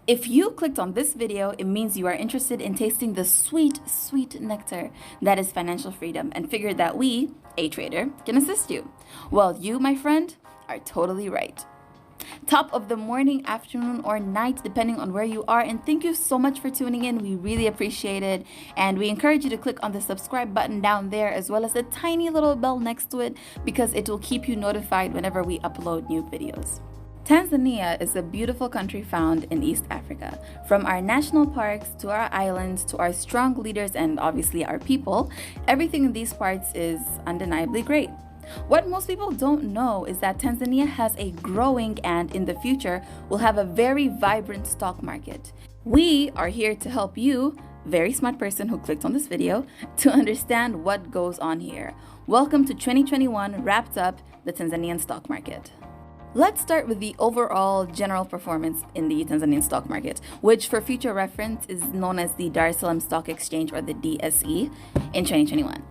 If you clicked on this video, it means you are interested in tasting the sweet, sweet nectar that is financial freedom and figured that we, a trader, can assist you. Well, you, my friend, are totally right. Top of the morning, afternoon, or night, depending on where you are. And thank you so much for tuning in. We really appreciate it. And we encourage you to click on the subscribe button down there, as well as the tiny little bell next to it, because it will keep you notified whenever we upload new videos. Tanzania is a beautiful country found in East Africa. From our national parks to our islands to our strong leaders and obviously our people, everything in these parts is undeniably great. What most people don't know is that Tanzania has a growing and in the future will have a very vibrant stock market. We are here to help you, very smart person who clicked on this video, to understand what goes on here. Welcome to 2021 Wrapped Up, the Tanzanian Stock Market. Let's start with the overall general performance in the Tanzanian stock market, which for future reference is known as the Dar es Salaam Stock Exchange, or the DSE, in 2021.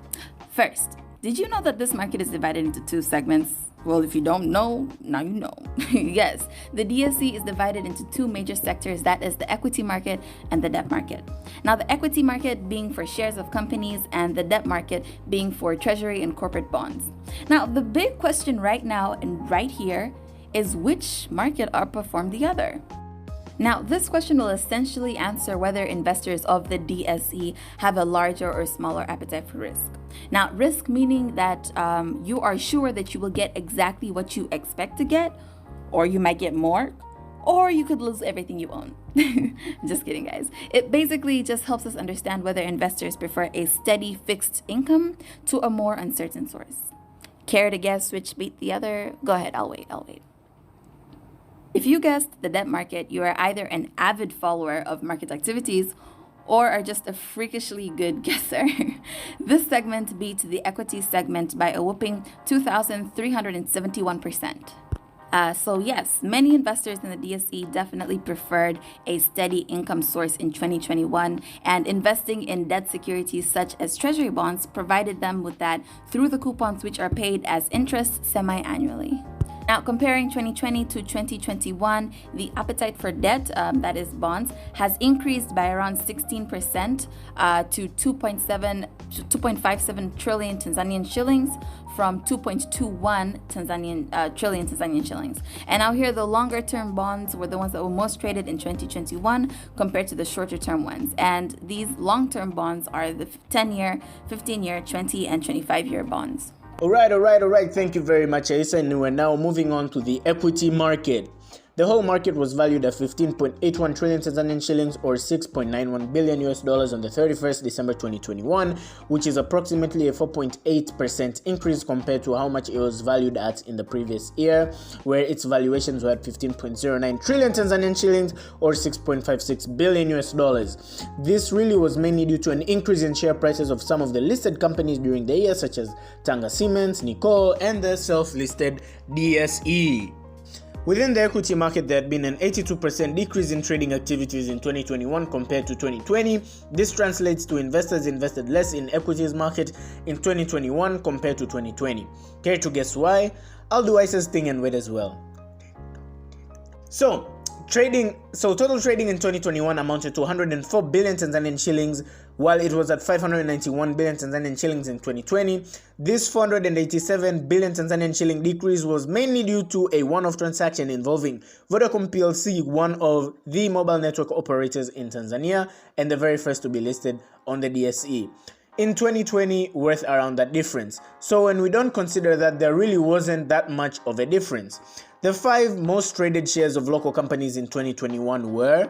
First, did you know that this market is divided into two segments? Well, if you don't know, now you know. Yes, the DSE is divided into two major sectors, that is the equity market and the debt market. Now, the equity market being for shares of companies and the debt market being for treasury and corporate bonds. Now, the big question right now and right here is which market outperformed the other? Now, this question will essentially answer whether investors of the DSE have a larger or smaller appetite for risk. Now, risk meaning that you are sure that you will get exactly what you expect to get, or you might get more, or you could lose everything you own. Just kidding, guys. It basically just helps us understand whether investors prefer a steady fixed income to a more uncertain source. Care to guess which beat the other? Go ahead, I'll wait. If you guessed the debt market, you are either an avid follower of market activities or are just a freakishly good guesser. This segment beat the equity segment by a whopping 2,371%. So yes, many investors in the DSE definitely preferred a steady income source in 2021, and investing in debt securities such as treasury bonds provided them with that through the coupons, which are paid as interest semi-annually. Now, comparing 2020 to 2021, the appetite for debt, that is bonds, has increased by around 16% to 2.57 trillion Tanzanian shillings from 2.21 trillion Tanzanian shillings. And now here, the longer term bonds were the ones that were most traded in 2021 compared to the shorter term ones. And these long term bonds are the 10-year, 15-year, 20 and 25-year bonds. All right. Thank you very much, Aisa. And we're now moving on to the equity market. The whole market was valued at 15.81 trillion Tanzanian shillings, or $6.91 billion on the 31st December 2021, which is approximately a 4.8% increase compared to how much it was valued at in the previous year, where its valuations were at 15.09 trillion Tanzanian shillings, or $6.56 billion. This really was mainly due to an increase in share prices of some of the listed companies during the year, such as Tanga Cement, Nicole, and the self-listed DSE. Within the equity market, there had been an 82% decrease in trading activities in 2021 compared to 2020. This translates to investors invested less in equities market in 2021 compared to 2020. Care to guess why? I'll do Isa's thing and wait as well. So total trading in 2021 amounted to 104 billion Tanzanian shillings, while it was at 591 billion Tanzanian shillings in 2020. This 487 billion Tanzanian shilling decrease was mainly due to a one-off transaction involving Vodacom PLC, one of the mobile network operators in Tanzania and the very first to be listed on the DSE. In 2020, worth around that difference. So when we don't consider that, there really wasn't that much of a difference. The 5 most traded shares of local companies in 2021 were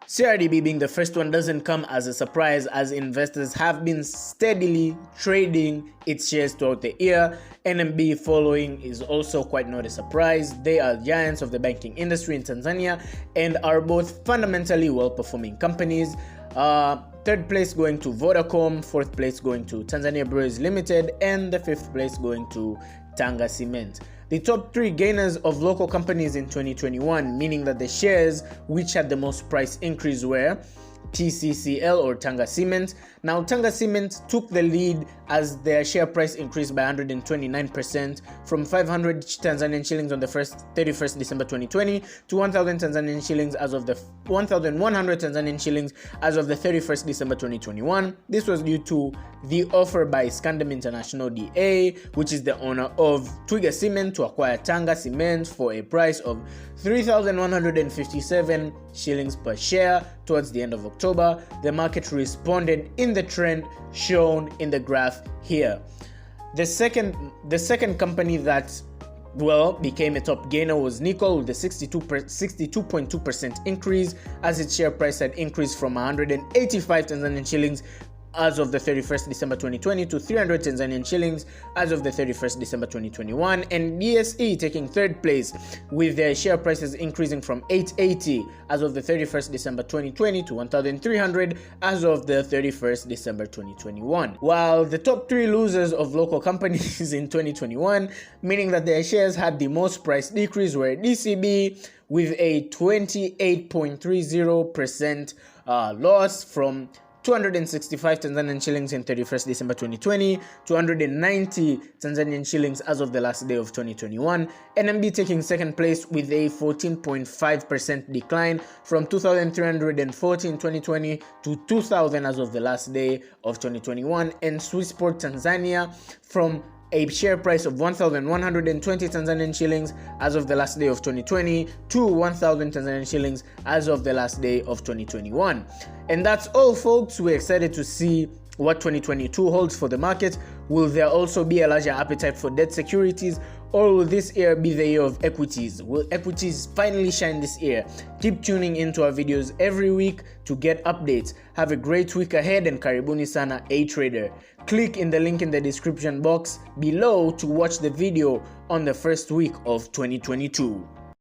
CRDB. Being the first one doesn't come as a surprise, as investors have been steadily trading its shares throughout the year. NMB following is also quite not a surprise. They are giants of the banking industry in Tanzania and are both fundamentally well-performing companies. Third place going to Vodacom, fourth place going to Tanzania Breweries Limited, and the fifth place going to Tanga Cement. The top 3 gainers of local companies in 2021, meaning that the shares which had the most price increase, were TCCL or Tanga Cement. Now, Tanga Cement took the lead as their share price increased by 129% from 500 Tanzanian shillings on the 31st December 2020 to 1,000 Tanzanian shillings as of the 1,100 Tanzanian shillings as of the 31st December 2021. This was due to the offer by Scandam International DA, which is the owner of Twiga Cement, to acquire Tanga Cement for a price of 3,157 shillings per share towards the end of October. The market responded in the trend shown in the graph here. The second company that became a top gainer was Nickel, with a 62.2% increase, as its share price had increased from 185 Tanzanian shillings as of the 31st December 2020 to 300 Tanzanian shillings as of the 31st December 2021, and BSE taking third place with their share prices increasing from 880 as of the 31st December 2020 to 1,300 as of the 31st December 2021. While the top three losers of local companies in 2021, meaning that their shares had the most price decrease, were DCB with a 28.30% loss from 265 Tanzanian shillings in 31st December 2020 to 190 Tanzanian shillings as of the last day of 2021. NMB taking second place with a 14.5% decline from 2,340 in 2020 to 2,000 as of the last day of 2021. And Swissport Tanzania from a share price of 1,120 Tanzanian shillings as of the last day of 2020 to 1,000 Tanzanian shillings as of the last day of 2021. And that's all, folks. We're excited to see what 2022 holds for the market. Will there also be a larger appetite for debt securities, or will this year be the year of equities? Will equities finally shine this year? Keep tuning into our videos every week to get updates. Have a great week ahead, and karibuni sana, A Trader. Click in the link in the description box below to watch the video on the first week of 2022.